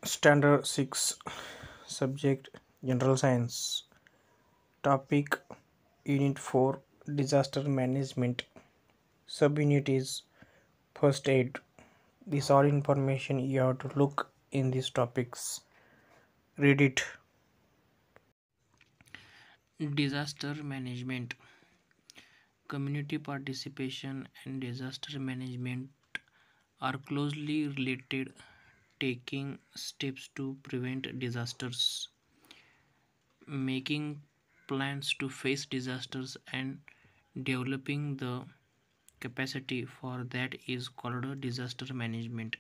Standard 6 Subject General Science Topic Unit 4 Disaster Management Subunit is First Aid. This all information you have to look in these topics. Read it. Disaster management, community participation, and disaster management are closely related, taking steps to prevent disasters, making plans to face disasters, and developing the capacity for that is called disaster management.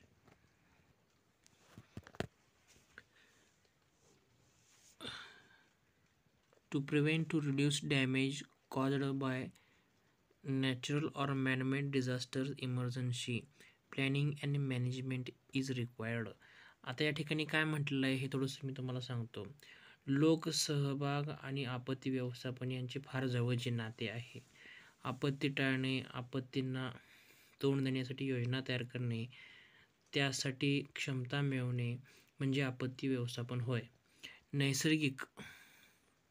To prevent to reduce damage caused by natural or man-made disasters, emergency planning and management is required. आता या ठिकाणी काय म्हटलेलं आहे हे थोडंसं मी तुम्हाला सांगतो. लोकसहभाग आणि आपत्ती व्यवस्थापन यांचे फार जवळचे नाते आहे. आपत्ती टाळणे, आपत्तींना तोंड देण्यासाठी योजना तयार करणे, त्यासाठी क्षमता मिळवणे म्हणजे आपत्ती व्यवस्थापन होय. नैसर्गिक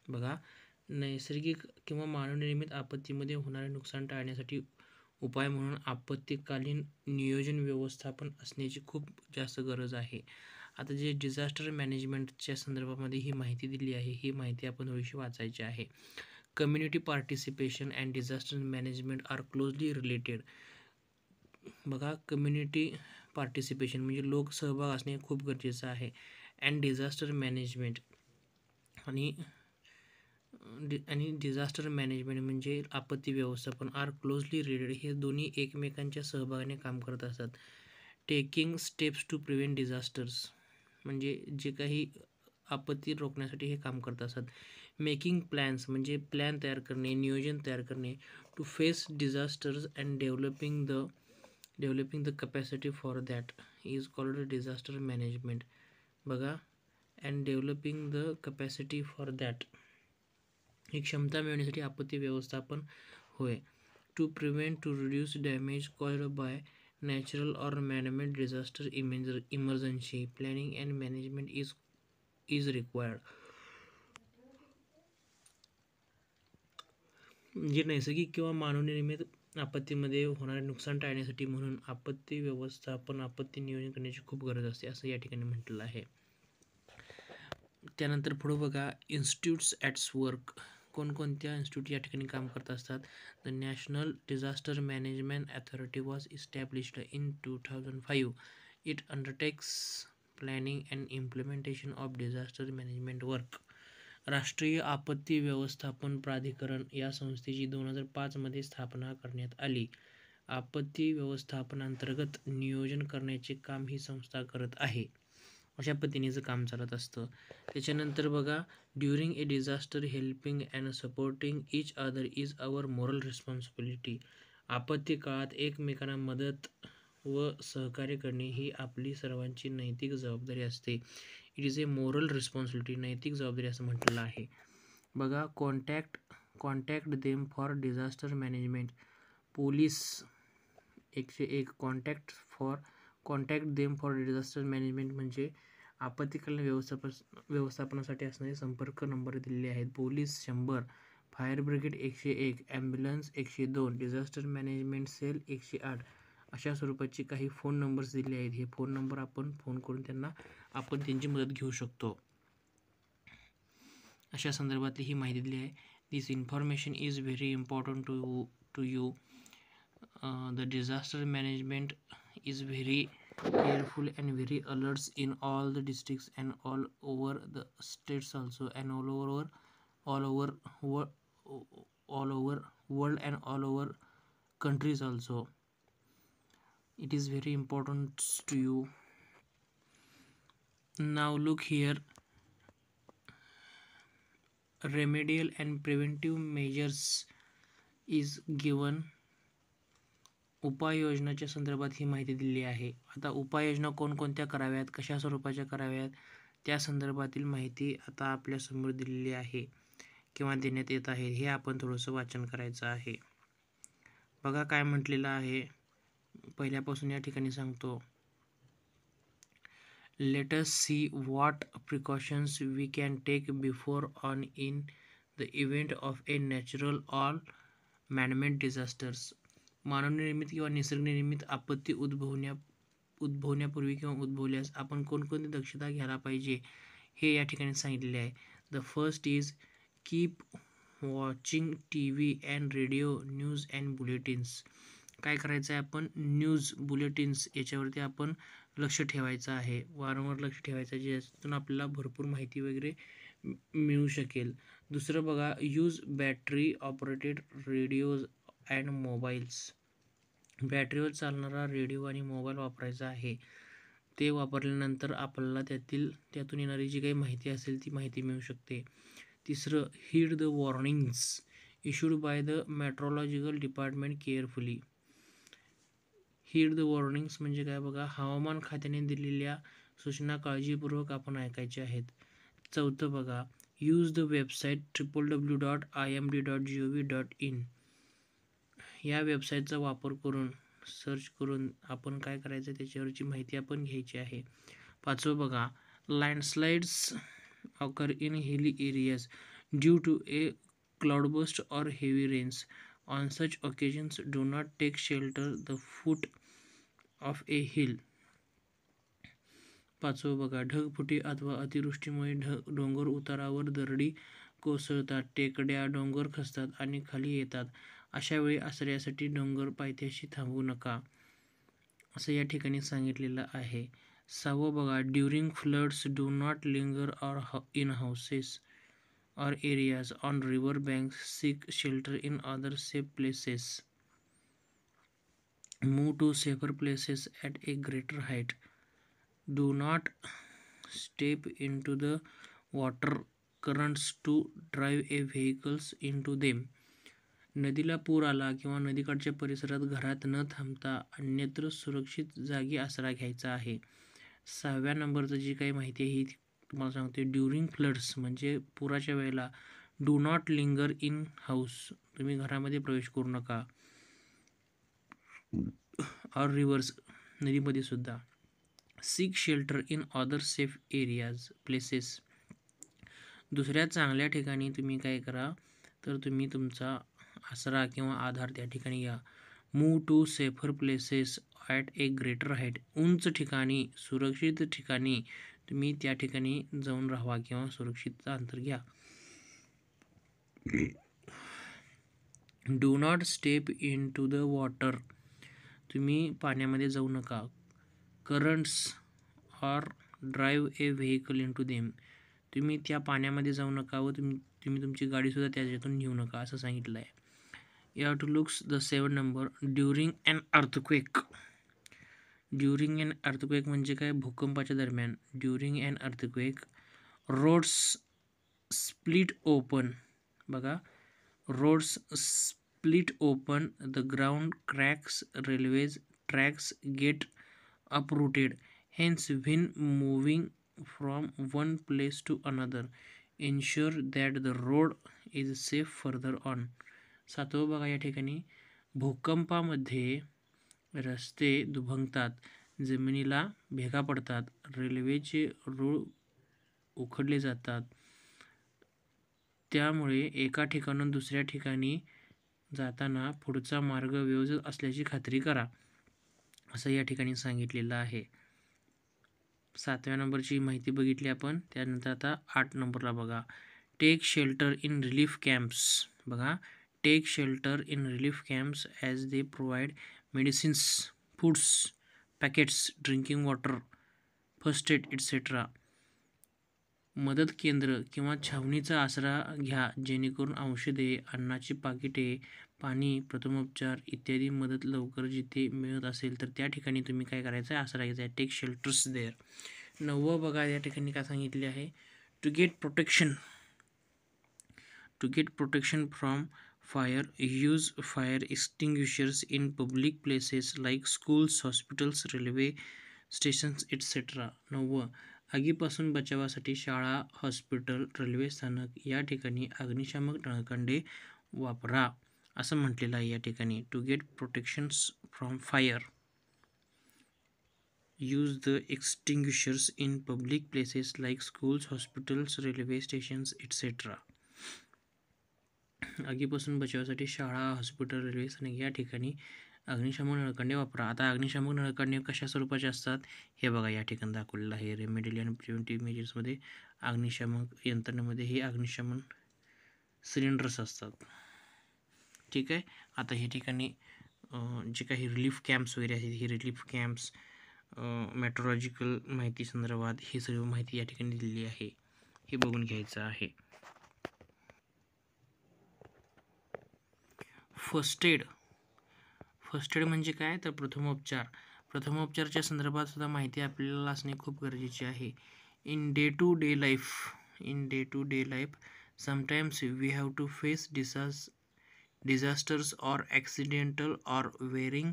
बघा, नैसर्गिक किंवा मानवनिर्मित आपत्तीमध्ये होणारे नुकसान टाळण्यासाठी उपाय म्हणून आपत्कालीन नियोजन व्यवस्थापन असण्याची खूप जास्त गरज आहे. आता जे डिझास्टर मॅनेजमेंटच्या संदर्भामध्ये ही माहिती दिली आहे, ही माहिती आपण थोडीशी वाचायची आहे. Community participation and disaster management are closely related. बघा, कम्युनिटी पार्टिसिपेशन म्हणजे लोकसहभाग असणे खूप गरजेचं आहे. अँड डिझास्टर मॅनेजमेंट आणि डिझास्टर मॅनेजमेंट म्हणजे आपत्ती व्यवस्थापन आर क्लोजली रिलेटेड. हे दोन्ही एकमेकांच्या सहभागाने काम करत असतात. Taking steps to prevent disasters म्हणजे जे काही आपत्ती रोखण्यासाठी हे काम करत असतात. मेकिंग प्लॅन्स म्हणजे प्लॅन तयार करणे, नियोजन तयार करणे. To face disasters and developing the capacity for that is called disaster management. बघा, and developing the capacity for that ही क्षमता मिळवण्यासाठी आपत्ती व्यवस्थापन होय. To prevent to reduce damage caused by natural or manmade disaster emergency planning and management is required. म्हणजे नैसर्गिक किंवा मानवनिर्मित आपत्तीमध्ये होणारे नुकसान टाळण्यासाठी म्हणून आपत्ती व्यवस्थापन, आपत्ती नियोजन करण्याची खूप गरज असते असं या ठिकाणी म्हटलेलं आहे. त्यानंतर पुढं बघा, इन्स्टिट्यूट्स ॲट्स वर्क. कोणकोणत्या इन्स्टिट्यूट या ठिकाणी काम करत असतात. The national disaster management authority was established in 2005. It undertakes planning and implementation of disaster management work. राष्ट्रीय आपत्ती व्यवस्थापन प्राधिकरण या संस्थेची 2005 मध्ये स्थापना करण्यात आली. आपत्ती व्यवस्थापनांतर्गत नियोजन करण्याचे काम ही संस्था करत आहे. अशा पद्धतीनेचं काम चालत असतं. त्याच्यानंतर बघा, during A disaster helping and supporting each other is our moral responsibility. आपत्ती काळात एकमेकांना मदत व सहकार्य करणे ही आपली सर्वांची नैतिक जबाबदारी असते. It is a moral responsibility, नैतिक जबाबदारी असं म्हटलेलं आहे. बघा, contact them for disaster management. Police 101. Contact them for disaster management म्हणजे आपत्कालीन व्यवस्थापनासाठी असणारे संपर्क नंबर दिलेले आहेत. Police 100, fire brigade 101, ambulance 102, disaster management cell 108 अशा स्वरूपाचे काही फोन नंबर्स दिले आहेत. हे फोन नंबर आपण फोन करून आपण त्यांची मदत घेऊ शकतो. अशा संदर्भातली ही माहिती दिली आहे. This information is very important to you. The disaster management is very careful and very alerts in all the districts and all over the states also, and all over world and all over countries also. It is very important to you. Now look here, remedial and preventive measures is given. उपाययोजनाच्या संदर्भात ही माहिती दिली आहे. आता उपाययोजना कोणकोणत्या कराव्यात, कशा स्वरूपाच्या कराव्यात, त्या संदर्भातील माहिती आता आपल्यासमोर दिलेली आहे किंवा देण्यात येत आहे. हे आपण थोडंसं वाचन करायचं आहे. बघा काय म्हटलेलं आहे, पहिल्यापासून या ठिकाणी सांगतो. Let us see what precautions we can take before on in the event of a natural or man-made disasters. मानवनिर्मित किंवा निसर्गनिर्मित आपत्ती उद्भवण्यापूर्वी किंवा उद्भवल्यास आपण कोणकोणती दक्षता घ्यायला पाहिजे हे या ठिकाणी सांगितलेले आहे. The first is keep watching T V and radio news and bulletins. काय करायचं आहे आपण न्यूज बुलेटिन्स याच्यावरती आपण लक्ष ठेवायचं आहे, वारंवार लक्ष ठेवायचं आहे, ज्यातून आपल्याला भरपूर माहिती वगैरे मिळू शकेल. दुसरं बघा use battery operated radios and mobiles. बॅटरीवर चालणारा रेडिओ आणि मोबाईल वापरायचा आहे. ते वापरल्यानंतर आपल्याला त्यातून येणारी जी काही माहिती असेल ती माहिती मिळू शकते. तिसरं heed the warnings issued by the meteorological department carefully. Heed the warnings म्हणजे काय बघा, हवामान खात्याने दिलेल्या सूचना काळजीपूर्वक आपण ऐकायच्या आहेत. चौथं बघा यूज द वेबसाईट www.imd.gov.in. या वेबसाईटचा वापर करून सर्च करून आपण काय करायचं त्याच्यावरची माहिती आपण घ्यायची आहे. पाचवं बघा landslides occur in hilly areas due to a cloudburst or heavy rains. On such occasions do not take shelter the foot of a hill. पाचवं बघा ढगफुटी अथवा अतिवृष्टीमुळे डोंगर उतारावर दरडी कोसळतात, टेकड्या डोंगर खचतात आणि खाली येतात. अशा वेळी आश्रयासाठी डोंगर पायथ्याशी थांबू नका असं या ठिकाणी सांगितलेलं आहे. सहावं बघा during floods do not linger or in houses or areas on river banks. Seek shelter in other safe places. Move to safer places at a greater height. Do not step into the water currents to drive a vehicles into them. नदीला पूर आला किंवा नदीकाठच्या परिसरात घरात न थांबता अन्यत्र सुरक्षित जागी आसरा घ्यायचा आहे. 6व्या नंबरचं जी काही माहिती आहे ही तुम्हाला सांगते. ड्युरिंग फ्लड्स म्हणजे पुराच्या वेळेला do not linger in house, तुम्ही घरामध्ये प्रवेश करू नका. ऑर रिव्हर्स नदीमध्ये सुद्धा. Seek shelter in other safe areas places. दुसऱ्या चांगल्या ठिकाणी तुम्ही काय करा तर तुम्ही तुमचा आसरा किंवा आधार त्या ठिकाणी घ्या. Move to safer places at a greater height. उंच ठिकाणी सुरक्षित ठिकाणी तुम्ही त्या ठिकाणी जाऊन राहावा किंवा सुरक्षितता अंतर घ्या. Do not step into the water, तुम्ही पाण्यामध्ये जाऊ नका. Currents or drive a vehicle into them, तुम्ही त्या पाण्यामध्ये जाऊ नका व तुम्ही तुमची गाडीसुद्धा त्याच्यातून नेऊ नका असं सांगितलं आहे. You have to looks the 7 number during an earthquake. During an earthquake म्हणजे काय, भूकंपाच्या दरम्यान. During an earthquake roads split open. बघा roads split open, the ground cracks, railways tracks get uprooted. Hence, when moving from one place to another, ensure that the road is safe further on. 7वं बघा या ठिकाणी भूकंपामध्ये रस्ते दुभंगतात, जमिनीला भेगा पडतात, रेल्वेचे रूळ उखडले जातात. त्यामुळे एका ठिकाणून दुसऱ्या ठिकाणी जाताना पुढचा मार्ग व्यवस्थित असल्याची खात्री करा असं या ठिकाणी सांगितलेलं आहे. 7व्या नंबरची माहिती बघितली आपण. त्यानंतर आता 8 नंबरला बघा take shelter in relief camps. बघा take shelter in relief camps as they provide medicines, foods, packets, drinking water, first aid etcetera. मदत केंद्र किंवा छावणीचा आसरा घ्या जेणेकरून औषधे, अन्नाची पाकिटे, पाणी, प्रथमोपचार इत्यादी मदत लवकर जिथे मिळत असेल तर त्या ठिकाणी तुम्ही काय करायचं आहे, आसरा घ्यायचा आहे. Take shelters there. 9वं बघा या ठिकाणी काय सांगितले आहे, to get protection from fire use fire extinguishers in public places like schools, hospitals, railway stations etcetera. 9वं आगीपासून बचावासाठी शाळा, हॉस्पिटल, रेल्वे स्थानक या ठिकाणी अग्निशामक नळकांडे वापरा असं म्हटलेलं आहे या ठिकाणी. To get protections from fire. use the extinguishers in public places like schools, hospitals, railway stations, etc. आगीपासून बचावासाठी शाळा, हॉस्पिटल, रेल्वे स्थानक या ठिकाणी अग्निशमन नळकांडे वापरा. आता अग्निशमन नळकांडे कशा स्वरूपाचे असतात हे बघा या ठिकाणी दाखवलेलं आहे. रेमेडियल आणि प्रिव्हेंटिव्ह मेजर्समध्ये अग्निशामक यंत्रणेमध्ये हे अग्निशमन सिलेंडर्स असतात. ठीक आहे. आता हे ठिकाणी जे काही रिलीफ कॅम्प्स वगैरे आहेत, हे रिलीफ कॅम्प्स मेट्रोलॉजिकल माहिती संदर्भात ही सर्व माहिती या ठिकाणी दिलेली आहे, हे बघून घ्यायचं आहे. फर्स्ट एड म्हणजे काय, तर प्रथमोपचारच्या संदर्भात सुद्धा माहिती आपल्याला असणे खूप गरजेचे आहे. In day to day life sometimes we have to face disasters or accidental or varying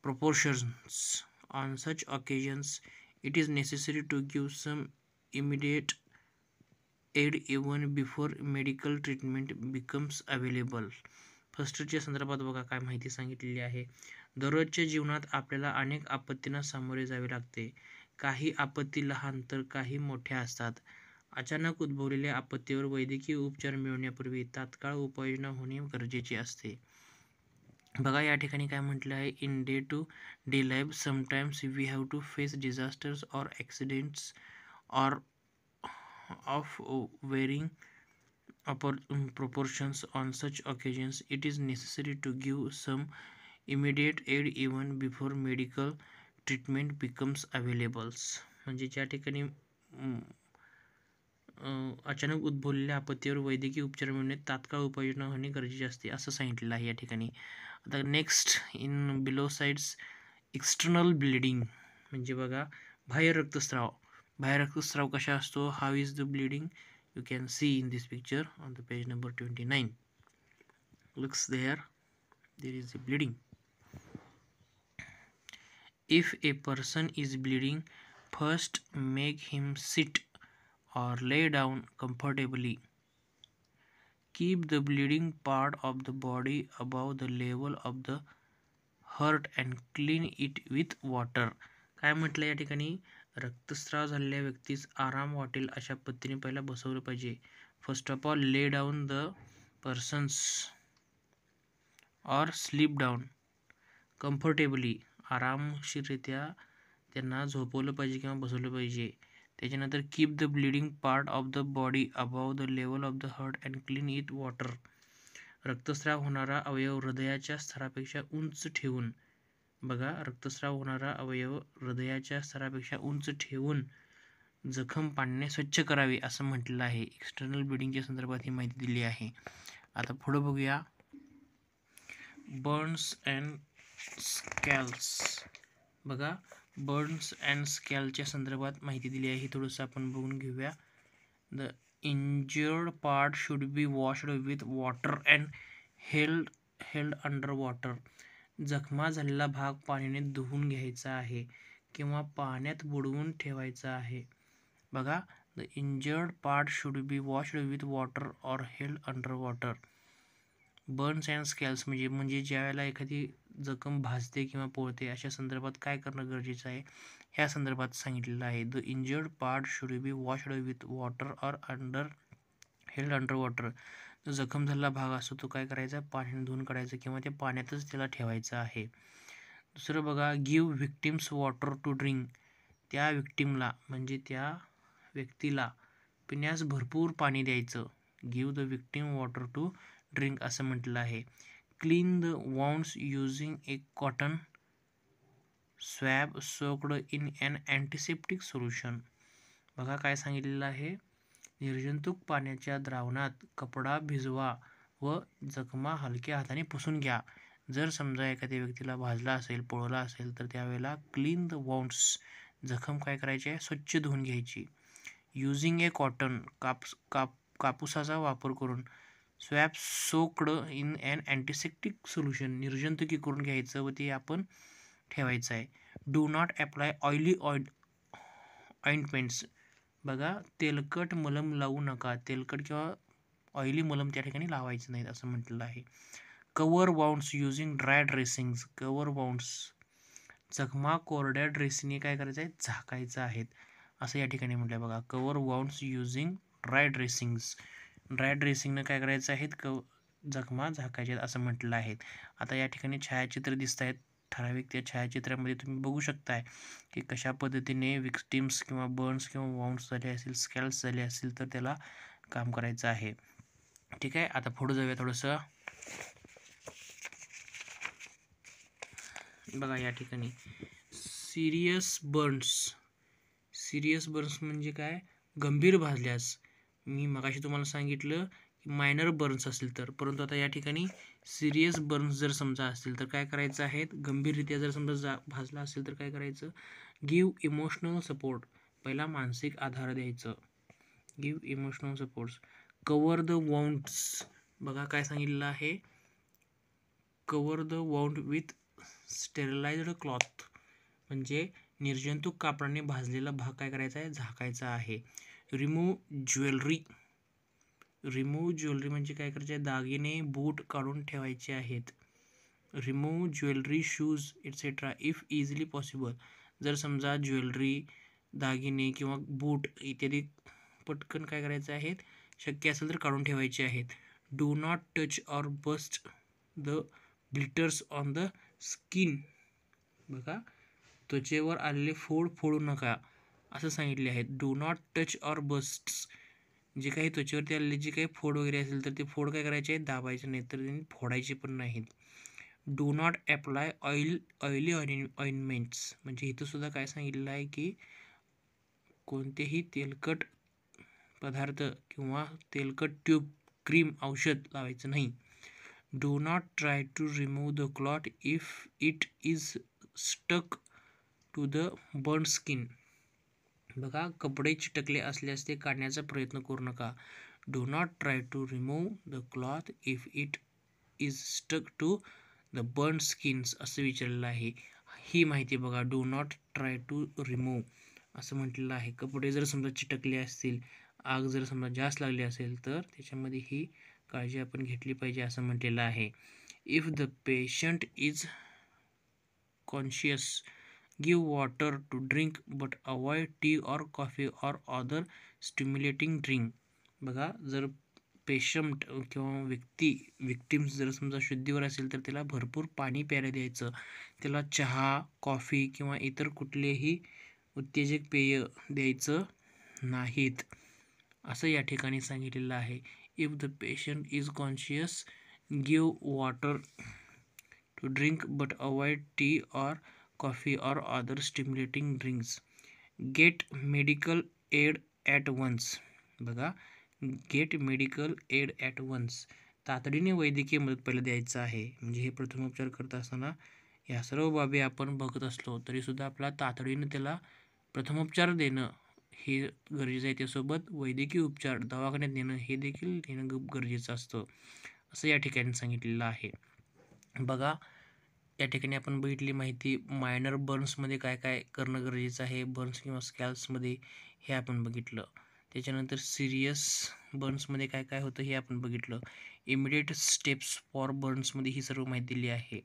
proportions. On such occasions, it is necessary to give some immediate aid even before medical treatment becomes available. फर्स्टच्या संदर्भात बघा काय माहिती सांगितलेली आहे. दररोजच्या जीवनात आपल्याला अनेक आपत्तींना सामोरे जावे लागते. काही आपत्ती लहान तर काही मोठ्या असतात. अचानक उद्भवलेल्या आपत्तीवर वैद्यकीय उपचार मिळवण्यापूर्वी तात्काळ उपाययोजना होणे गरजेचे असते. बघा या ठिकाणी काय म्हटलं आहे, in day to day life sometimes we have to face disasters or accidents or of varying proportions. On such occasions, it is necessary to give some immediate aid even before medical treatment becomes available. म्हणजे ज्या ठिकाणी अचानक उद्भवलेल्या आपत्तीवर वैद्यकीय उपचार मिळणे तात्काळ उपाययोजना होणे गरजेचे असते असं सांगितलेलं आहे या ठिकाणी. आता next in below sides external bleeding म्हणजे बघा बाह्य रक्तस्राव कशा असतो. How is the bleeding, you can see in this picture on the page number 29. Looks there is a bleeding. If a person is bleeding, first make him sit or lay down comfortably. Keep the bleeding part of the body above the level of the heart and clean it with water. काय म्हटलं या ठिकाणी, रक्तस्राव झालेल्या व्यक्तीस आराम वाटेल अशा पद्धतीने पहिला बसवलं पाहिजे. फर्स्ट ऑफ ऑल ले डाऊन द पर्सन्स और स्लीप डाऊन कम्फर्टेबली, आरामशीररित्या त्यांना झोपवलं पाहिजे किंवा बसवलं पाहिजे. त्याच्यानंतर keep the bleeding part of the body above the level of the heart and clean it water. रक्तस्राव होणारा अवयव हृदयाच्या स्तरापेक्षा उंच ठेवून, बघा रक्तस्राव होणारा अवयव हृदयाच्या स्तरापेक्षा उंच ठेवून जखम पाण्याने स्वच्छ करावी असं म्हटलेलं आहे. एक्सटर्नल ब्लिडिंगच्या संदर्भात ही माहिती दिली आहे. आता पुढे बघूया बर्न्स अँड स्कॅल्स. बघा बर्न्स अँड स्कॅलच्या संदर्भात माहिती दिली आहे, ही थोडंसं आपण बघून घेऊया. The injured part should be washed with water and held under water. जखमा झालेला भाग पाण्याने धुवून घ्यायचा आहे किंवा पाण्यात बुडवून ठेवायचा आहे. बघा the injured part should be washed with water or held under water. Burns and scalds म्हणजे ज्या वेळेला एखादी जखम भाजते किंवा पोळते अशा संदर्भात काय करणं गरजेचं आहे ह्या संदर्भात सांगितलेलं आहे. The injured part should be washed with water or held under water. जो जखम झालेला भाग असतो तो काय करायचा, पाण्याने धुवून काढायचा किंवा ते पाण्यातच त्याला ठेवायचं आहे. दुसरं बघा give victims water to drink. त्या व्हिक्टिमला म्हणजे त्या व्यक्तीला पिण्यास भरपूर पाणी द्यायचं. Give the victim water to drink असं म्हटलं आहे. Clean the wounds using a cotton swab soaked in an antiseptic solution. बघा काय सांगितलेलं आहे, निर्जंतुक पाण्याच्या द्रावणात कपडा भिजवा व जखमा हलक्या हाताने पुसून घ्या. जर समजा एखाद्या व्यक्तीला भाजला असेल, पोळला असेल तर त्यावेळेला क्लीन द वाउंड्स, जखम काय करायची आहे, स्वच्छ धुवून घ्यायची. युजिंग ए कॉटन, कापूसाचा वापर करून. Swab soaked in an antiseptic solution, निर्जंतुकी करून घ्यायचं व ते आपण ठेवायचं आहे. Do not apply oily ointments. बघा तेलकट मलम लावू नका, तेलकट किंवा ऑइली मलम त्या ठिकाणी लावायचं नाहीत असं म्हटलेलं आहे. Cover wounds using dry dressings. Cover wounds जखमा कोरड्या ड्रेसिंगने काय करायचं आहे, झाकायचं आहेत, असं या ठिकाणी म्हटलं आहे बघा. Cover wounds using dry dressings. Dry ड्रेसिंगनं काय करायचं आहेत, जखमा झाकायच्या आहेत असं म्हटलं आहे. आता या ठिकाणी छायाचित्र दिसत आहेत ठराविक. त्या छायाचित्रामध्ये तुम्ही बघू शकताय की कशा पद्धतीने विक्टिम्स किंवा बर्न्स किंवा वाउंड्स झाले असतील, स्कॅल्स झाले असतील तर त्याला काम करायचं आहे. ठीक आहे, आता पुढे जाऊया थोडंसं. बघा या ठिकाणी सिरियस बर्न्स. सिरियस बर्न्स म्हणजे काय, गंभीर भाजल्यास. मी मगाशी तुम्हाला सांगितलं की मायनर बर्न्स असेल तर, परंतु आता या ठिकाणी सिरियस बर्न्स जर समजा असतील तर काय करायचं आहे, गंभीररित्या जर समजा भाजला असेल तर काय करायचं, गिव्ह इमोशनल सपोर्ट. पहिला मानसिक आधार द्यायचं. Give emotional support. Cover the wounds. बघा काय सांगितलेलं आहे, cover the wound with sterilised cloth. म्हणजे निर्जंतुक कापडाने भाजलेला भाग काय करायचा आहे, झाकायचा आहे. Remove jewellery. रिमूव्ह ज्वेलरी म्हणजे काय करायचे आहे, दागिने बूट काढून ठेवायचे आहेत. Remove jewellery shoes etcetera if easily possible. जर समजा ज्वेलरी, दागिने किंवा बूट इत्यादी पटकन काय करायचे आहेत, शक्य असेल तर काढून ठेवायचे आहेत. Do not touch or burst the blisters on the skin. बघा, त्वचेवर आलेले फोड फोडू नका असं सांगितले आहेत. Do not touch or burst. जे काही त्वचेवरती आलेले जे काही फोड वगैरे असेल तर ते फोड काय करायचे आहेत, दाबायचे नाहीत, तर त्यांनी फोडायचे पण नाहीत. Do not apply oily ointments. म्हणजे इथं सुद्धा काय सांगितलेलं आहे की कोणतेही तेलकट पदार्थ किंवा तेलकट ट्यूब, क्रीम, औषध लावायचं नाही. Do not try to remove the cloth if it is stuck to the burn skin. बघा, कपडे चिटकले असल्यास ते काढण्याचा प्रयत्न करू नका. Do not try to remove the cloth if it is stuck to the burn skins असं विचारलेलं आहे. ही माहिती बघा, do not try to remove असं म्हटलेलं आहे. कपडे जर समजा चिटकले असतील, आग जर समजा जास्त लागली असेल तर त्याच्यामध्ये ही काळजी आपण घेतली पाहिजे असं म्हटलेलं आहे. If the patient is conscious give water to drink but avoid tea or coffee or other stimulating drink. बघा, जर पेशंट किंवा विक्टिम्स जर समजा शुद्धीवर असेल तर त्याला भरपूर पाणी प्यायला द्यायचं. त्याला चहा, कॉफी किंवा इतर कुठलेही उत्तेजक पेय द्यायचं नाहीत असं या ठिकाणी सांगितलेलं आहे. If the patient is conscious give water to drink but avoid tea or coffee or other stimulating drinks. Get medical aid at once. बघा, get medical aid at once. तातडीने वैद्यकीय मदत पहिलं द्यायचं आहे. म्हणजे हे प्रथमोपचार करत असताना या सर्व बाबी आपण बघत असलो तरीसुद्धा आपला तातडीनं त्याला प्रथमोपचार देणं हे गरजेचं आहे. त्यासोबत वैद्यकीय उपचार दवाखान्यात नेणं हे देखील नेणं गरजेचं असतं असं या ठिकाणी सांगितलेलं आहे. बघा, या ठिकाणी आपण बघितली माहिती, मायनर बर्न्समध्ये काय काय करणं गरजेचं आहे, बर्न्स किंवा स्कॅल्समध्ये हे आपण बघितलं. त्याच्यानंतर सिरियस बर्न्समध्ये काय काय होतं हे आपण बघितलं. इमिडिएट स्टेप्स फॉर बर्न्समध्ये ही सर्व माहिती दिली आहे.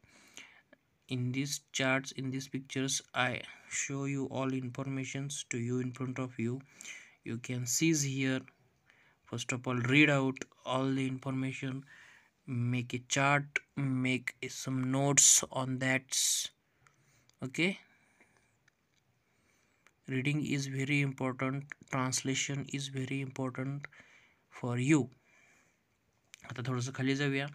In these charts, in these pictures, I show you all informations to you in front of you. You can see here. First of all, read out all the information, make a chart, make some notes on that. Okay, reading is very important, translation is very important for you. आता थोडंसं खाली जाऊया.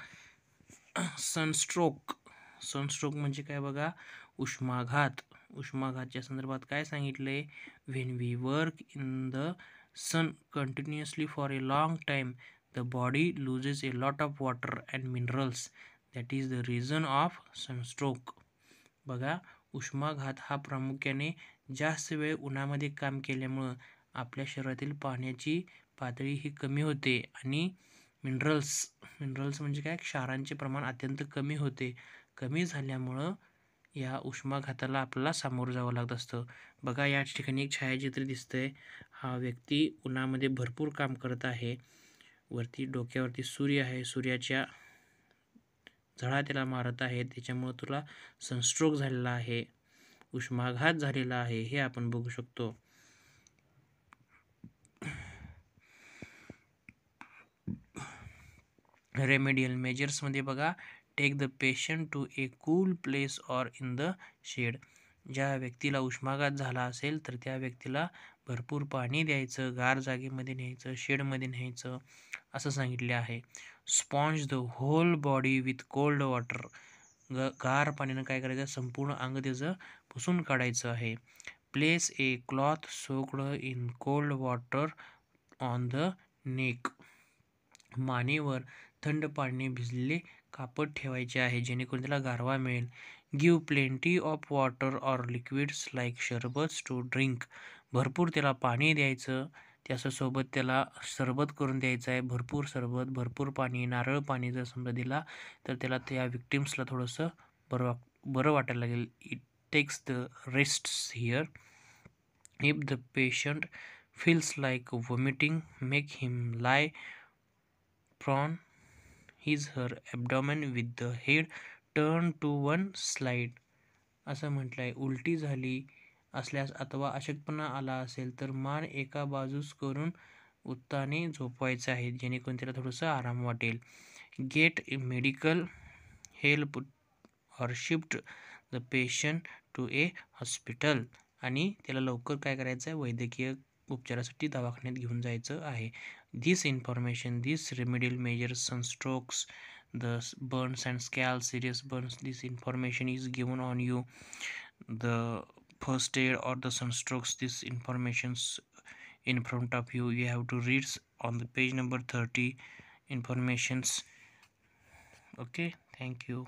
Sunstroke. Sunstroke म्हणजे काय बघा, उष्माघात. उष्माघातच्या संदर्भात काय सांगितलंय, when we work in the sun continuously for a long time the body loses a lot of water and minerals, that is the reason of sunstroke. बघा, उष्माघात हा प्रामुख्याने जास्त वेळ उन्हामध्ये काम केल्यामुळं आपल्या शरीरातील पाण्याची पातळी ही कमी होते आणि मिनरल्स म्हणजे काय, क्षारांचे प्रमाण अत्यंत कमी होते. कमी झाल्यामुळं या उष्माघाताला आपल्याला सामोरं जावं लागत असतं. बघा, या ठिकाणी एक छायाचित्र दिसतंय. हा व्यक्ती उन्हामध्ये भरपूर काम करत आहे. वरती डोक्यावरती सूर्य आहे, सूर्याच्या झळा त्याला मारत आहे, त्याच्यामुळं तुला सनस्ट्रोक झालेला आहे. उष्माघात झालेला आहे हे आपण बघू शकतो. रेमेडियल मेजर्समध्ये बघा, take the patient to a cool place or in the shade. ज्या व्यक्तीला उष्माघात झाला असेल तर त्या व्यक्तीला भरपूर पाणी द्यायचं, गार जागेमध्ये न्यायचं, शेडमध्ये न्यायचं असं सांगितले आहे. Sponge the whole body with cold water. गार पाण्यानं काय करायचं, संपूर्ण अंग त्याचं पुसून काढायचं आहे. Place a cloth soaked in cold water on the neck. मानेवर थंड पाण्याने भिजलेले कापड ठेवायचे आहे जेणेकरून त्याला गारवा मिळेल. Give plenty of water or liquids like शरबत टू ड्रिंक. भरपूर त्याला पाणी द्यायचं, त्याच्यासोबत त्याला सरबत करून द्यायचं आहे. भरपूर सरबत, भरपूर पाणी, नारळ पाणी जर समजा दिला तर त्याला त्या विक्टिम्सला थोडंसं बरं वाटायला लागेल. It takes the rests here. If the patient feels like vomiting, make him lie prone his her abdomen with the head turned to one side. असं म्हटलं आहे. उलटी झाली असल्यास अथवा अशक्तपणा आला असेल तर मान एका बाजूस करून उत्ताने झोपवायचं आहे जेणेकरून त्याला थोडंसं आराम वाटेल. Get medical help or shift the patient to a hospital. आणि त्याला लवकर काय करायचं आहे, वैद्यकीय उपचारासाठी दवाखान्यात घेऊन जायचं आहे. This information, this remedial measures, sunstrokes, the burns and scalp, serious burns, this information is given on you, the first aid or the sunstrokes, this informations in front of you. You have to read on the page number 30 informations. Okay, thank you.